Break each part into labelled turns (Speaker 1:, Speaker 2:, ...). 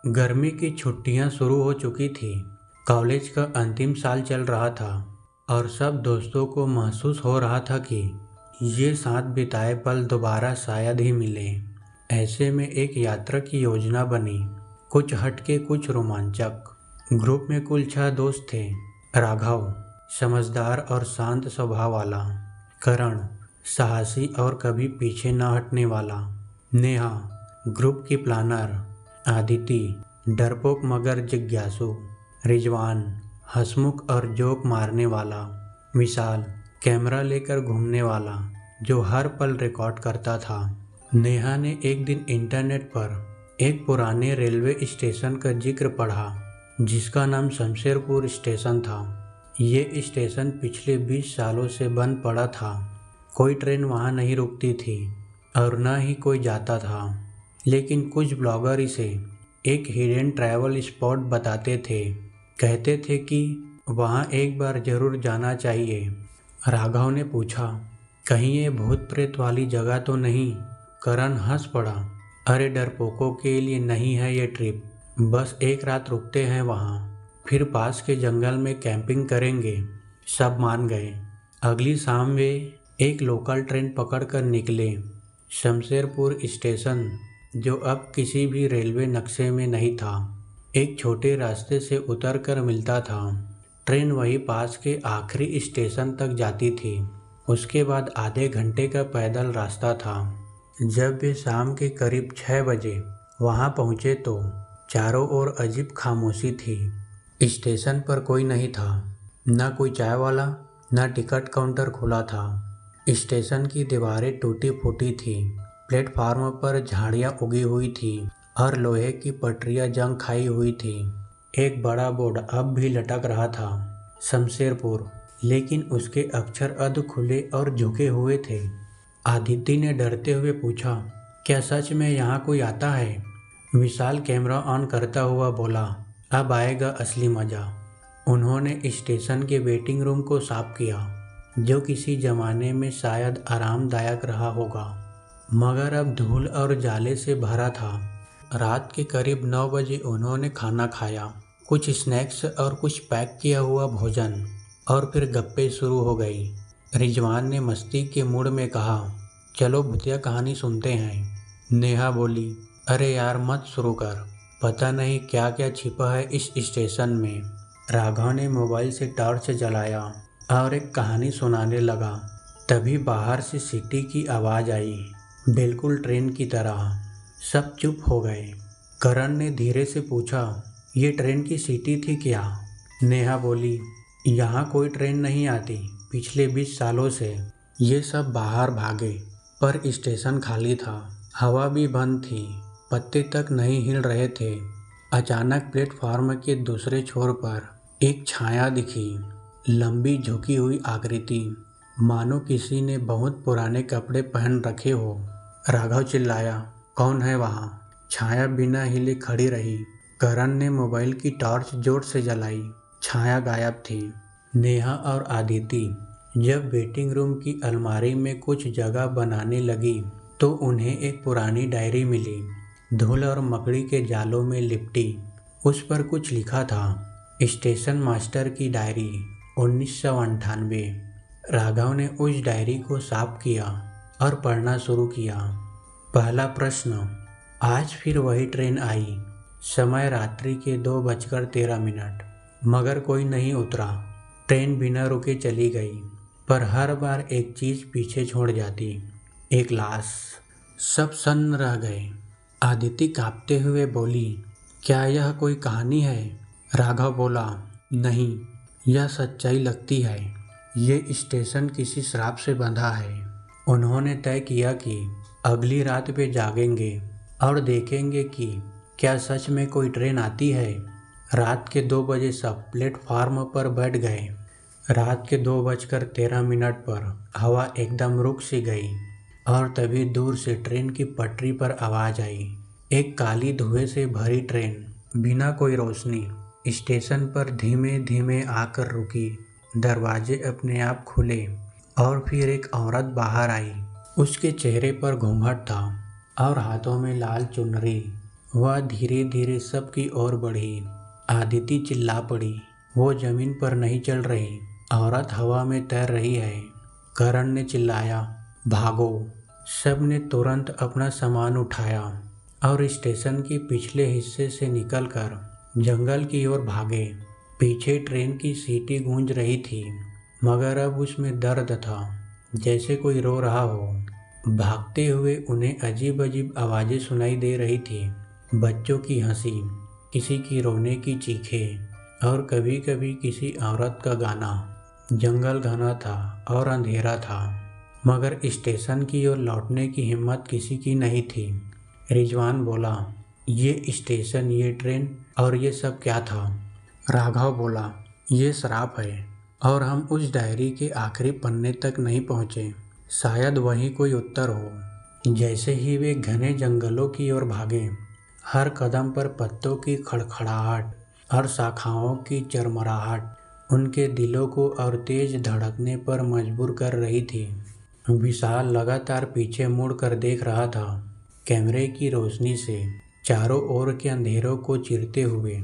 Speaker 1: गर्मी की छुट्टियां शुरू हो चुकी थी। कॉलेज का अंतिम साल चल रहा था और सब दोस्तों को महसूस हो रहा था कि ये साथ बिताए पल दोबारा शायद ही मिले। ऐसे में एक यात्रा की योजना बनी, कुछ हटके कुछ रोमांचक। ग्रुप में कुल 6 दोस्त थे। राघव समझदार और शांत स्वभाव वाला, करण साहसी और कभी पीछे न हटने वाला, नेहा ग्रुप की प्लानर, आदिति डरपोक मगर जिज्ञासु, रिजवान हंसमुख और जोक मारने वाला, विशाल कैमरा लेकर घूमने वाला जो हर पल रिकॉर्ड करता था। नेहा ने एक दिन इंटरनेट पर एक पुराने रेलवे स्टेशन का जिक्र पढ़ा जिसका नाम शमशेरपुर स्टेशन था। ये स्टेशन पिछले 20 सालों से बंद पड़ा था। कोई ट्रेन वहाँ नहीं रुकती थी और न ही कोई जाता था, लेकिन कुछ ब्लॉगर इसे एक हिडन ट्रैवल स्पॉट बताते थे। कहते थे कि वहाँ एक बार जरूर जाना चाहिए। राघव ने पूछा, कहीं ये भूत प्रेत वाली जगह तो नहीं? करण हंस पड़ा, अरे डरपोकों के लिए नहीं है ये ट्रिप, बस एक रात रुकते हैं वहाँ, फिर पास के जंगल में कैंपिंग करेंगे। सब मान गए। अगली शाम वे एक लोकल ट्रेन पकड़कर निकले। शमशेरपुर स्टेशन, जो अब किसी भी रेलवे नक्शे में नहीं था, एक छोटे रास्ते से उतरकर मिलता था। ट्रेन वही पास के आखिरी स्टेशन तक जाती थी। उसके बाद आधे घंटे का पैदल रास्ता था। जब वे शाम के करीब 6 बजे वहां पहुंचे तो चारों ओर अजीब खामोशी थी। स्टेशन पर कोई नहीं था, न कोई चाय वाला, न टिकट काउंटर खुला था। स्टेशन की दीवारें टूटी फूटी थी, प्लेटफार्म पर झाड़ियां उगी हुई थी और लोहे की पटरियां जंग खाई हुई थी। एक बड़ा बोर्ड अब भी लटक रहा था, शमशेरपुर, लेकिन उसके अक्षर अध खुले और झुके हुए थे। आदिति ने डरते हुए पूछा, क्या सच में यहाँ कोई आता है? विशाल कैमरा ऑन करता हुआ बोला, अब आएगा असली मजा। उन्होंने स्टेशन के वेटिंग रूम को साफ किया, जो किसी जमाने में शायद आरामदायक रहा होगा, मगर अब धूल और जाले से भरा था। रात के करीब 9 बजे उन्होंने खाना खाया, कुछ स्नैक्स और कुछ पैक किया हुआ भोजन, और फिर गप्पे शुरू हो गई। रिजवान ने मस्ती के मूड में कहा, चलो भूतिया कहानी सुनते हैं। नेहा बोली, अरे यार मत शुरू कर, पता नहीं क्या क्या छिपा है इस स्टेशन में। राघव ने मोबाइल से टॉर्च जलाया और एक कहानी सुनाने लगा। तभी बाहर से सीटी की आवाज़ आई, बिल्कुल ट्रेन की तरह। सब चुप हो गए। करण ने धीरे से पूछा, ये ट्रेन की सीटी थी क्या? नेहा बोली, यहाँ कोई ट्रेन नहीं आती पिछले 20 सालों से। ये सब बाहर भागे, पर स्टेशन खाली था, हवा भी बंद थी, पत्ते तक नहीं हिल रहे थे। अचानक प्लेटफार्म के दूसरे छोर पर एक छाया दिखी, लंबी झुकी हुई आकृति, मानो किसी ने बहुत पुराने कपड़े पहन रखे हो। राघव चिल्लाया, कौन है वहाँ? छाया बिना हिले खड़ी रही। करण ने मोबाइल की टॉर्च जोर से जलाई, छाया गायब थी। नेहा और आदिति जब वेटिंग रूम की अलमारी में कुछ जगह बनाने लगी तो उन्हें एक पुरानी डायरी मिली, धूल और मकड़ी के जालों में लिपटी। उस पर कुछ लिखा था, स्टेशन मास्टर की डायरी 1998। राघव ने उस डायरी को साफ किया और पढ़ना शुरू किया। पहला प्रश्न, आज फिर वही ट्रेन आई, समय रात्रि के 2:13, मगर कोई नहीं उतरा। ट्रेन बिना रुके चली गई, पर हर बार एक चीज पीछे छोड़ जाती, एक लाश। सब सन्न रह गए। आदिति कांपते हुए बोली, क्या यह कोई कहानी है? राघव बोला, नहीं, यह सच्चाई लगती है। ये स्टेशन किसी श्राप से बंधा है। उन्होंने तय किया कि अगली रात वे जागेंगे और देखेंगे कि क्या सच में कोई ट्रेन आती है। रात के 2 बजे सब प्लेटफार्म पर बैठ गए। रात के 2:13 पर हवा एकदम रुक सी गई और तभी दूर से ट्रेन की पटरी पर आवाज आई। एक काली धुएं से भरी ट्रेन, बिना कोई रोशनी, स्टेशन पर धीमे धीमे आकर रुकी। दरवाजे अपने आप खुले और फिर एक औरत बाहर आई। उसके चेहरे पर घूंघट था और हाथों में लाल चुनरी। वह धीरे धीरे सबकी ओर बढ़ी। आदिति चिल्ला पड़ी, वो जमीन पर नहीं चल रही, औरत हवा में तैर रही है। करण ने चिल्लाया, भागो। सब ने तुरंत अपना सामान उठाया और स्टेशन के पिछले हिस्से से निकलकर जंगल की ओर भागे। पीछे ट्रेन की सीटी गूंज रही थी, मगर अब उसमें दर्द था, जैसे कोई रो रहा हो। भागते हुए उन्हें अजीब अजीब आवाज़ें सुनाई दे रही थी, बच्चों की हंसी, किसी की रोने की चीखें और कभी कभी किसी औरत का गाना। जंगल घना था और अंधेरा था, मगर स्टेशन की ओर लौटने की हिम्मत किसी की नहीं थी। रिजवान बोला, ये स्टेशन, ये ट्रेन और ये सब क्या था? राघव बोला, ये श्राप है और हम उस डायरी के आखिरी पन्ने तक नहीं पहुँचे। शायद वही कोई उत्तर हो। जैसे ही वे घने जंगलों की ओर भागे, हर कदम पर पत्तों की खड़खड़ाहट और शाखाओं की चरमराहट उनके दिलों को और तेज धड़कने पर मजबूर कर रही थी। विशाल लगातार पीछे मुड़कर देख रहा था, कैमरे की रोशनी से चारों ओर के अंधेरों को चीरते हुए।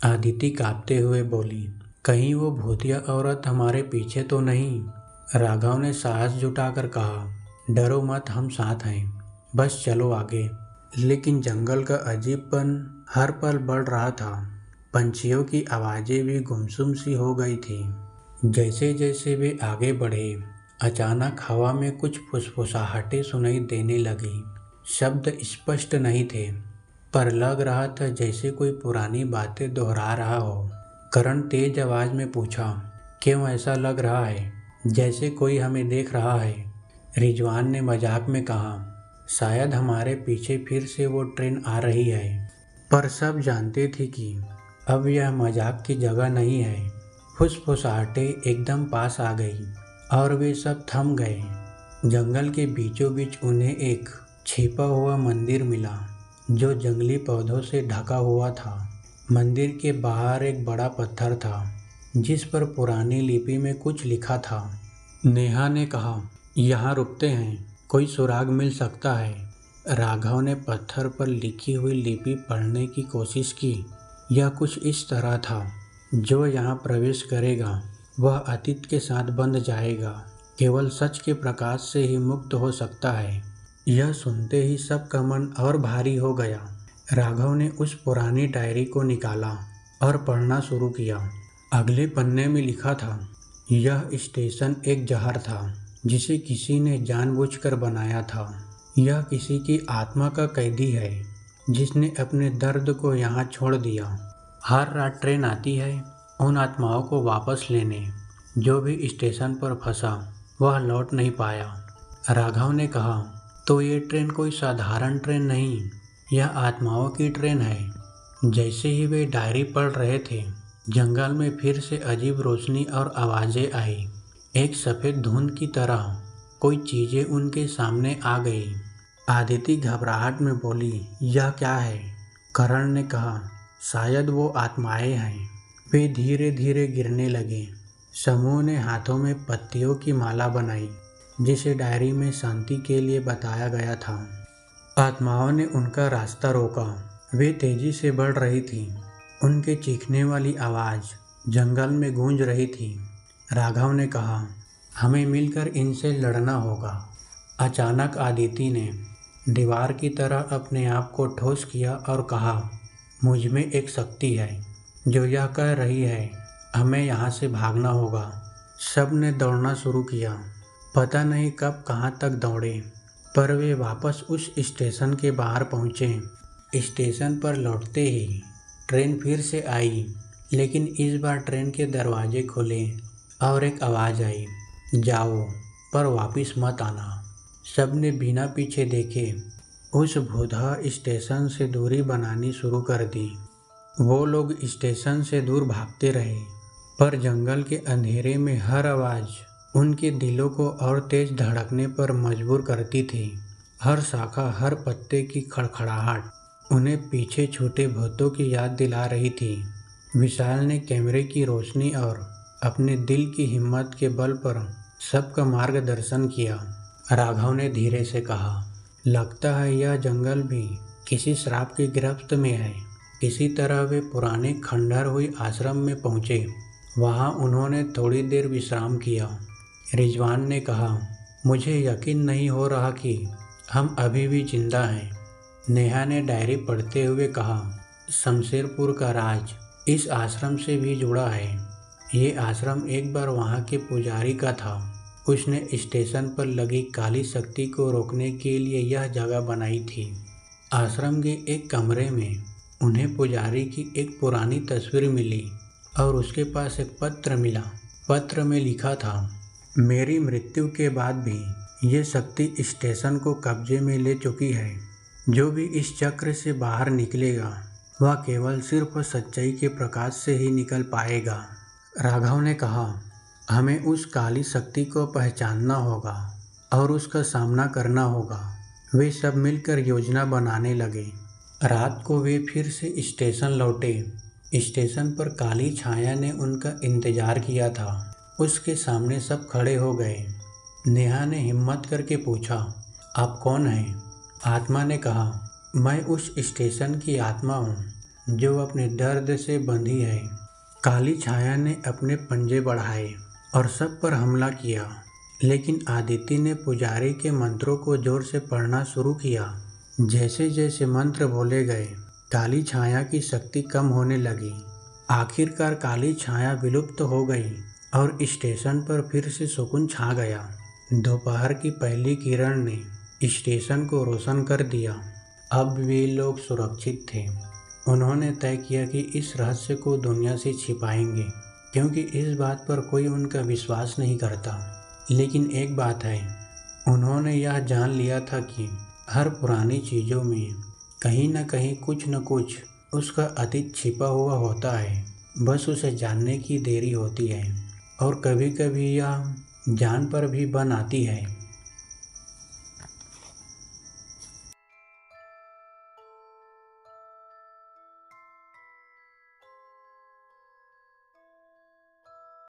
Speaker 1: आदिति कांपते हुए बोली, कहीं वो भूतिया औरत हमारे पीछे तो नहीं? राघव ने साहस जुटाकर कहा, डरो मत, हम साथ हैं, बस चलो आगे। लेकिन जंगल का अजीबपन हर पल बढ़ रहा था। पंछियों की आवाज़ें भी गुमसुम सी हो गई थी। जैसे जैसे वे आगे बढ़े, अचानक हवा में कुछ फुसफुसाहटें सुनाई देने लगी। शब्द स्पष्ट नहीं थे, पर लग रहा था जैसे कोई पुरानी बातें दोहरा रहा हो। करण तेज आवाज़ में पूछा, क्यों ऐसा लग रहा है जैसे कोई हमें देख रहा है? रिजवान ने मजाक में कहा, शायद हमारे पीछे फिर से वो ट्रेन आ रही है। पर सब जानते थे कि अब यह मजाक की जगह नहीं है। फुसफुसाहटें एकदम पास आ गई और वे सब थम गए। जंगल के बीचों बीच उन्हें एक छिपा हुआ मंदिर मिला, जो जंगली पौधों से ढका हुआ था। मंदिर के बाहर एक बड़ा पत्थर था, जिस पर पुरानी लिपि में कुछ लिखा था। नेहा ने कहा, यहाँ रुकते हैं, कोई सुराग मिल सकता है। राघव ने पत्थर पर लिखी हुई लिपि पढ़ने की कोशिश की। यह कुछ इस तरह था, जो यहाँ प्रवेश करेगा वह अतीत के साथ बंध जाएगा, केवल सच के प्रकाश से ही मुक्त हो सकता है। यह सुनते ही सबका मन और भारी हो गया। राघव ने उस पुरानी डायरी को निकाला और पढ़ना शुरू किया। अगले पन्ने में लिखा था, यह स्टेशन एक जहर था जिसे किसी ने जानबूझकर बनाया था। यह किसी की आत्मा का कैदी है, जिसने अपने दर्द को यहाँ छोड़ दिया। हर रात ट्रेन आती है उन आत्माओं को वापस लेने। जो भी स्टेशन पर फंसा वह लौट नहीं पाया। राघव ने कहा, तो ये ट्रेन कोई साधारण ट्रेन नहीं, यह आत्माओं की ट्रेन है। जैसे ही वे डायरी पढ़ रहे थे, जंगल में फिर से अजीब रोशनी और आवाज़ें आई। एक सफ़ेद धुंध की तरह कोई चीज़ें उनके सामने आ गई। आदिति घबराहट में बोली, यह क्या है? करण ने कहा, शायद वो आत्माएं हैं। वे धीरे धीरे गिरने लगे। समूह ने हाथों में पत्तियों की माला बनाई, जिसे डायरी में शांति के लिए बताया गया था। आत्माओं ने उनका रास्ता रोका। वे तेजी से बढ़ रही थी। उनके चीखने वाली आवाज़ जंगल में गूंज रही थी। राघव ने कहा, हमें मिलकर इनसे लड़ना होगा। अचानक आदिति ने दीवार की तरह अपने आप को ठोस किया और कहा, मुझ में एक शक्ति है जो यह कह रही है हमें यहाँ से भागना होगा। सब ने दौड़ना शुरू किया। पता नहीं कब कहाँ तक दौड़े, पर वे वापस उस स्टेशन के बाहर पहुँचे। स्टेशन पर लौटते ही ट्रेन फिर से आई, लेकिन इस बार ट्रेन के दरवाजे खुले और एक आवाज़ आई, जाओ पर वापस मत आना। सब ने बिना पीछे देखे उस भूतहा स्टेशन से दूरी बनानी शुरू कर दी। वो लोग स्टेशन से दूर भागते रहे, पर जंगल के अंधेरे में हर आवाज़ उनके दिलों को और तेज धड़कने पर मजबूर करती थी। हर शाखा, हर पत्ते की खड़खड़ाहट उन्हें पीछे छूटे भूतों की याद दिला रही थी। विशाल ने कैमरे की रोशनी और अपने दिल की हिम्मत के बल पर सबका मार्गदर्शन किया। राघव ने धीरे से कहा, लगता है यह जंगल भी किसी श्राप की गिरफ्त में है। किसी तरह वे पुराने खंडहर हुई आश्रम में पहुँचे। वहाँ उन्होंने थोड़ी देर विश्राम किया। रिजवान ने कहा, मुझे यकीन नहीं हो रहा कि हम अभी भी जिंदा हैं। नेहा ने डायरी पढ़ते हुए कहा, शमशेरपुर का राज इस आश्रम से भी जुड़ा है। ये आश्रम एक बार वहाँ के पुजारी का था। उसने स्टेशन पर लगी काली शक्ति को रोकने के लिए यह जगह बनाई थी। आश्रम के एक कमरे में उन्हें पुजारी की एक पुरानी तस्वीर मिली और उसके पास एक पत्र मिला। पत्र में लिखा था, मेरी मृत्यु के बाद भी ये शक्ति स्टेशन को कब्जे में ले चुकी है। जो भी इस चक्र से बाहर निकलेगा वह केवल सिर्फ सच्चाई के प्रकाश से ही निकल पाएगा। राघव ने कहा, हमें उस काली शक्ति को पहचानना होगा और उसका सामना करना होगा। वे सब मिलकर योजना बनाने लगे। रात को वे फिर से स्टेशन लौटे। स्टेशन पर काली छाया ने उनका इंतजार किया था। उसके सामने सब खड़े हो गए। नेहा ने हिम्मत करके पूछा, आप कौन हैं? आत्मा ने कहा, मैं उस स्टेशन की आत्मा हूँ जो अपने दर्द से बंधी है। काली छाया ने अपने पंजे बढ़ाए और सब पर हमला किया, लेकिन आदिति ने पुजारी के मंत्रों को जोर से पढ़ना शुरू किया। जैसे जैसे मंत्र बोले गए, काली छाया की शक्ति कम होने लगी। आखिरकार काली छाया विलुप्त हो गई और स्टेशन पर फिर से सुकून छा गया। दोपहर की पहली किरण ने स्टेशन को रोशन कर दिया। अब वे लोग सुरक्षित थे। उन्होंने तय किया कि इस रहस्य को दुनिया से छिपाएंगे, क्योंकि इस बात पर कोई उनका विश्वास नहीं करता। लेकिन एक बात है, उन्होंने यह जान लिया था कि हर पुरानी चीज़ों में कहीं न कहीं कुछ न कुछ उसका अतीत छिपा हुआ होता है। बस उसे जानने की देरी होती है और कभी कभी यह जान पर भी बन आती है।